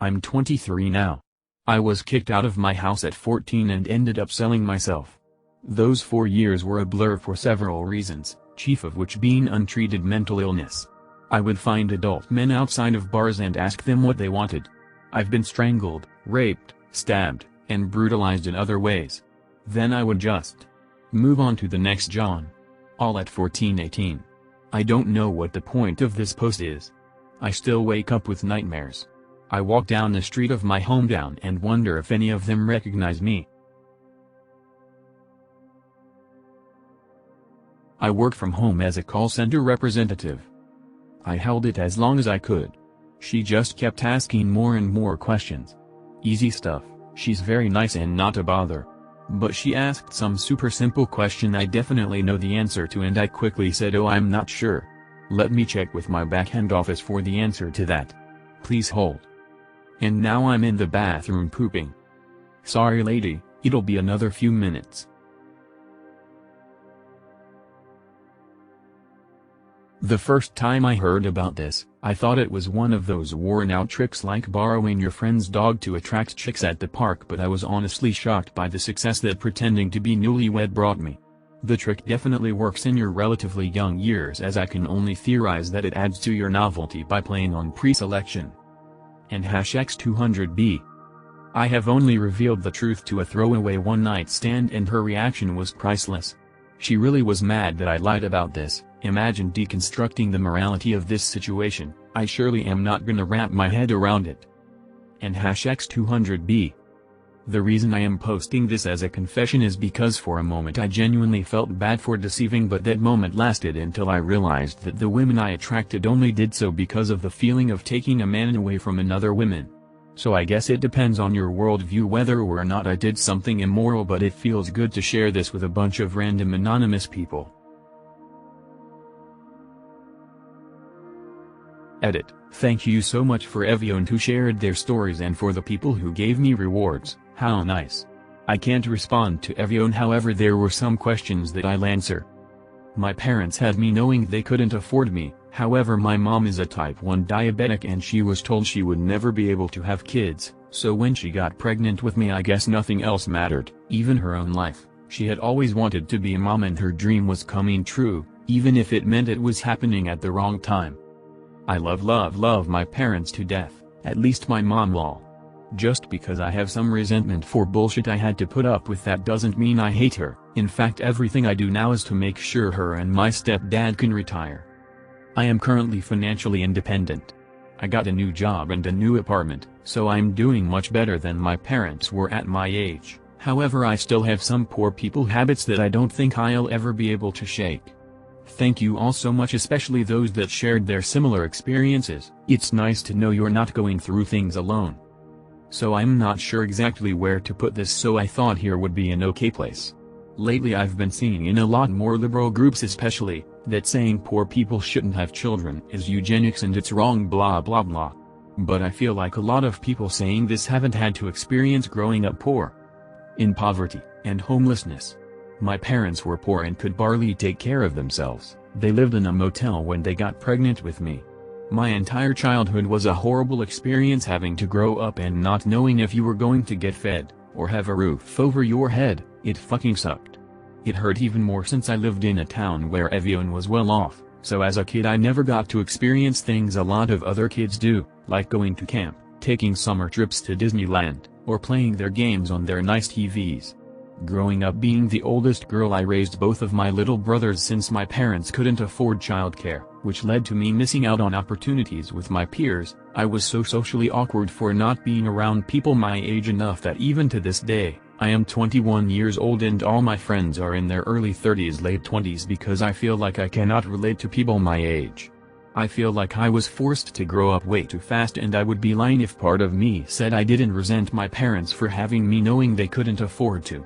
I'm 23 now. I was kicked out of my house at 14 and ended up selling myself. Those 4 years were a blur for several reasons, chief of which being untreated mental illness. I would find adult men outside of bars and ask them what they wanted. I've been strangled, raped, stabbed, and brutalized in other ways. Then I would just move on to the next John. All at 14-18. I don't know what the point of this post is. I still wake up with nightmares. I walk down the street of my hometown and wonder if any of them recognize me. I work from home as a call center representative. I held it as long as I could. She just kept asking more and more questions. Easy stuff, she's very nice and not a bother. But she asked some super simple question I definitely know the answer to and I quickly said, oh, I'm not sure. Let me check with my back-end office for the answer to that. Please hold. And now I'm in the bathroom pooping. Sorry lady, it'll be another few minutes. The first time I heard about this, I thought it was one of those worn-out tricks like borrowing your friend's dog to attract chicks at the park, but I was honestly shocked by the success that pretending to be newlywed brought me. The trick definitely works in your relatively young years, as I can only theorize that it adds to your novelty by playing on pre-selection. And #X200B. I have only revealed the truth to a throwaway one-night stand and her reaction was priceless. She really was mad that I lied about this. Imagine deconstructing the morality of this situation. I surely am not gonna wrap my head around it. And #X200B. The reason I am posting this as a confession is because for a moment I genuinely felt bad for deceiving, but that moment lasted until I realized that the women I attracted only did so because of the feeling of taking a man away from another woman. So I guess it depends on your worldview whether or not I did something immoral, but it feels good to share this with a bunch of random anonymous people. Edit. Thank you so much for everyone who shared their stories and for the people who gave me rewards. How nice. I can't respond to everyone, however there were some questions that I'll answer. My parents had me knowing they couldn't afford me, however my mom is a type 1 diabetic and she was told she would never be able to have kids, so when she got pregnant with me I guess nothing else mattered, even her own life. She had always wanted to be a mom and her dream was coming true, even if it meant it was happening at the wrong time. I love my parents to death, at least my mom lol. Just because I have some resentment for bullshit I had to put up with that doesn't mean I hate her. In fact, everything I do now is to make sure her and my stepdad can retire. I am currently financially independent. I got a new job and a new apartment, so I'm doing much better than my parents were at my age. However, I still have some poor people habits that I don't think I'll ever be able to shake. Thank you all so much, especially those that shared their similar experiences. It's nice to know you're not going through things alone. So I'm not sure exactly where to put this, so I thought here would be an okay place. Lately I've been seeing in a lot more liberal groups especially, that saying poor people shouldn't have children is eugenics and it's wrong blah blah blah. But I feel like a lot of people saying this haven't had to experience growing up poor. In poverty, and homelessness. My parents were poor and could barely take care of themselves. They lived in a motel when they got pregnant with me. My entire childhood was a horrible experience, having to grow up and not knowing if you were going to get fed, or have a roof over your head. It fucking sucked. It hurt even more since I lived in a town where everyone was well off, so as a kid I never got to experience things a lot of other kids do, like going to camp, taking summer trips to Disneyland, or playing their games on their nice TVs. Growing up being the oldest girl, I raised both of my little brothers since my parents couldn't afford childcare, which led to me missing out on opportunities with my peers. I was so socially awkward for not being around people my age enough that even to this day, I am 21 years old and all my friends are in their early 30s, late 20s, because I feel like I cannot relate to people my age. I feel like I was forced to grow up way too fast, and I would be lying if part of me said I didn't resent my parents for having me knowing they couldn't afford to.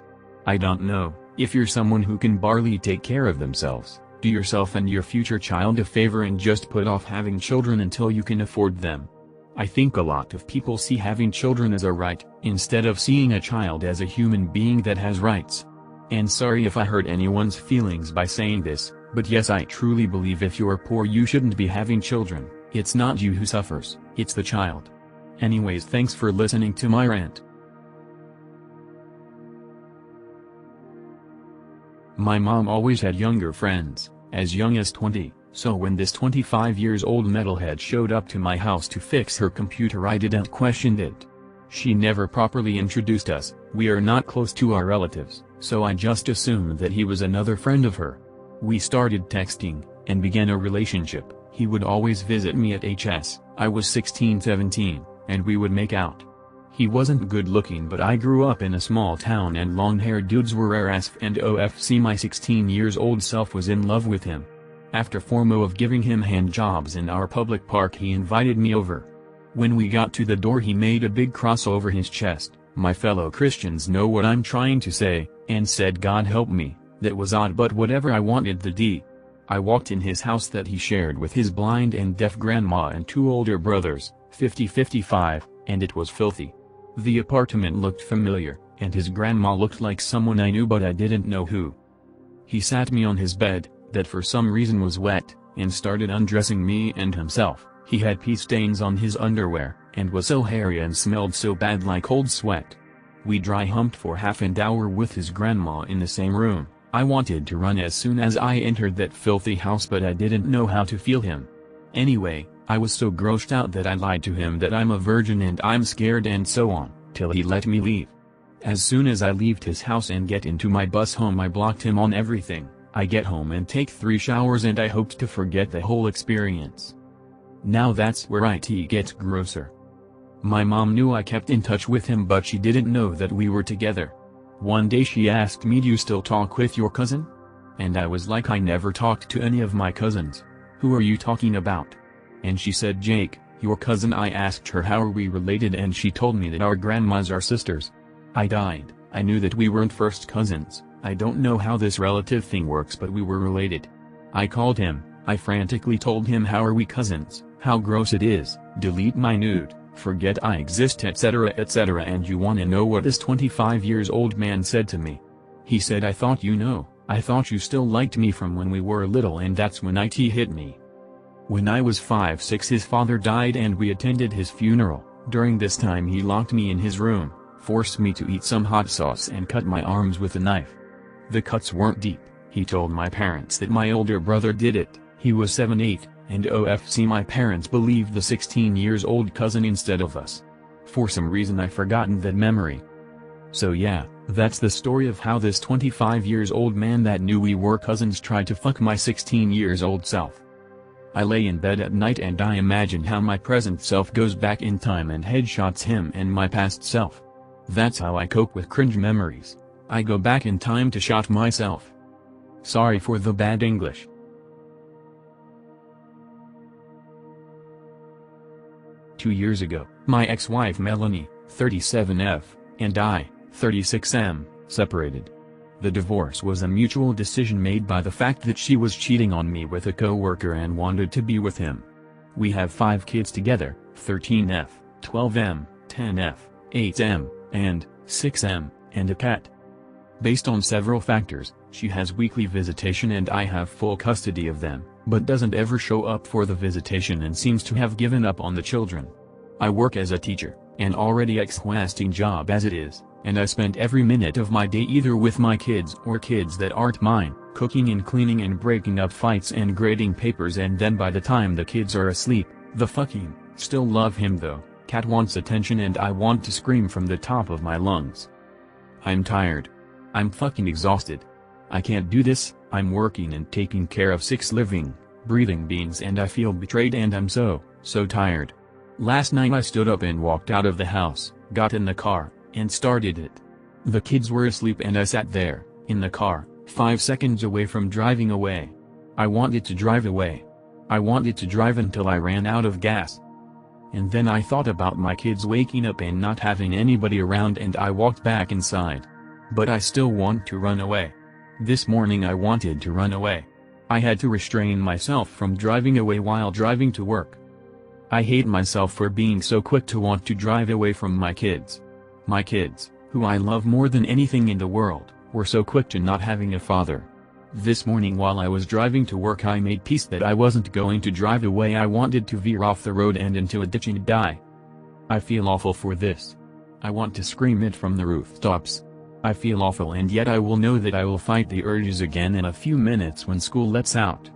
I don't know, if you're someone who can barely take care of themselves, do yourself and your future child a favor and just put off having children until you can afford them. I think a lot of people see having children as a right, instead of seeing a child as a human being that has rights. And sorry if I hurt anyone's feelings by saying this, but yes, I truly believe if you're poor you shouldn't be having children. It's not you who suffers, it's the child. Anyways, thanks for listening to my rant. My mom always had younger friends, as young as 20, so when this 25 years old metalhead showed up to my house to fix her computer, I didn't question it. She never properly introduced us. We are not close to our relatives, so I just assumed that he was another friend of her. We started texting, and began a relationship. He would always visit me at HS, I was 16-17, and we would make out. He wasn't good looking, but I grew up in a small town and long-haired dudes were rare as f and OFC. My 16 years old self was in love with him. After 4 months of giving him hand jobs in our public park, he invited me over. When we got to the door, he made a big cross over his chest. My fellow Christians know what I'm trying to say, and said God help me. That was odd, but whatever, I wanted the D. I walked in his house that he shared with his blind and deaf grandma and 2 older brothers, 50-55, and it was filthy. The apartment looked familiar, and his grandma looked like someone I knew, but I didn't know who. He sat me on his bed, that for some reason was wet, and started undressing me and himself. He had pee stains on his underwear, and was so hairy and smelled so bad like old sweat. We dry humped for half an hour with his grandma in the same room. I wanted to run as soon as I entered that filthy house, but I didn't know how to feel him. Anyway, I was so grossed out that I lied to him that I'm a virgin and I'm scared and so on, till he let me leave. As soon as I left his house and get into my bus home, I blocked him on everything. I get home and take 3 showers and I hoped to forget the whole experience. Now that's where it gets grosser. My mom knew I kept in touch with him, but she didn't know that we were together. One day she asked me, "Do you still talk with your cousin?" And I was like, I never talked to any of my cousins. Who are you talking about? And she said, Jake, your cousin. I asked her how are we related, and she told me that our grandmas are sisters. I died. I knew that we weren't first cousins. I don't know how this relative thing works, but we were related. I called him. I frantically told him, how are we cousins, how gross it is, delete my nude, forget I exist, etc., etc. And you wanna know what this 25 years old man said to me? He said, I thought I thought you still liked me from when we were little. And that's when it hit me. When I was 5-6, his father died and we attended his funeral. During this time he locked me in his room, forced me to eat some hot sauce and cut my arms with a knife. The cuts weren't deep. He told my parents that my older brother did it. He was 7-8, and OFC my parents believed the 16 years old cousin instead of us. For some reason I've forgotten that memory. So yeah, that's the story of how this 25 years old man that knew we were cousins tried to fuck my 16 years old self. I lay in bed at night and I imagine how my present self goes back in time and headshots him and my past self. That's how I cope with cringe memories. I go back in time to shot myself. Sorry for the bad English. Two years ago, my ex-wife Melanie, 37F, and I, 36M, separated. The divorce was a mutual decision made by the fact that she was cheating on me with a co-worker and wanted to be with him. We have 5 kids together, 13F, 12M, 10F, 8M, and 6M, and a cat. Based on several factors, she has weekly visitation and I have full custody of them, but doesn't ever show up for the visitation and seems to have given up on the children. I work as a teacher, an already exhausting job as it is, and I spend every minute of my day either with my kids or kids that aren't mine, cooking and cleaning and breaking up fights and grading papers, and then by the time the kids are asleep, the fucking, still love him though, cat wants attention and I want to scream from the top of my lungs. I'm tired. I'm fucking exhausted. I can't do this. I'm working and taking care of 6 living, breathing beings and I feel betrayed and I'm so tired. Last night I stood up and walked out of the house, got in the car, and started it. The kids were asleep and I sat there, in the car, 5 seconds away from driving away. I wanted to drive away. I wanted to drive until I ran out of gas. And then I thought about my kids waking up and not having anybody around and I walked back inside. But I still want to run away. This morning I wanted to run away. I had to restrain myself from driving away while driving to work. I hate myself for being so quick to want to drive away from my kids. My kids, who I love more than anything in the world, were so quick to not having a father. This morning while I was driving to work I made peace that I wasn't going to drive away. I wanted to veer off the road and into a ditch and die. I feel awful for this. I want to scream it from the rooftops. I feel awful, and yet I will know that I will fight the urges again in a few minutes when school lets out.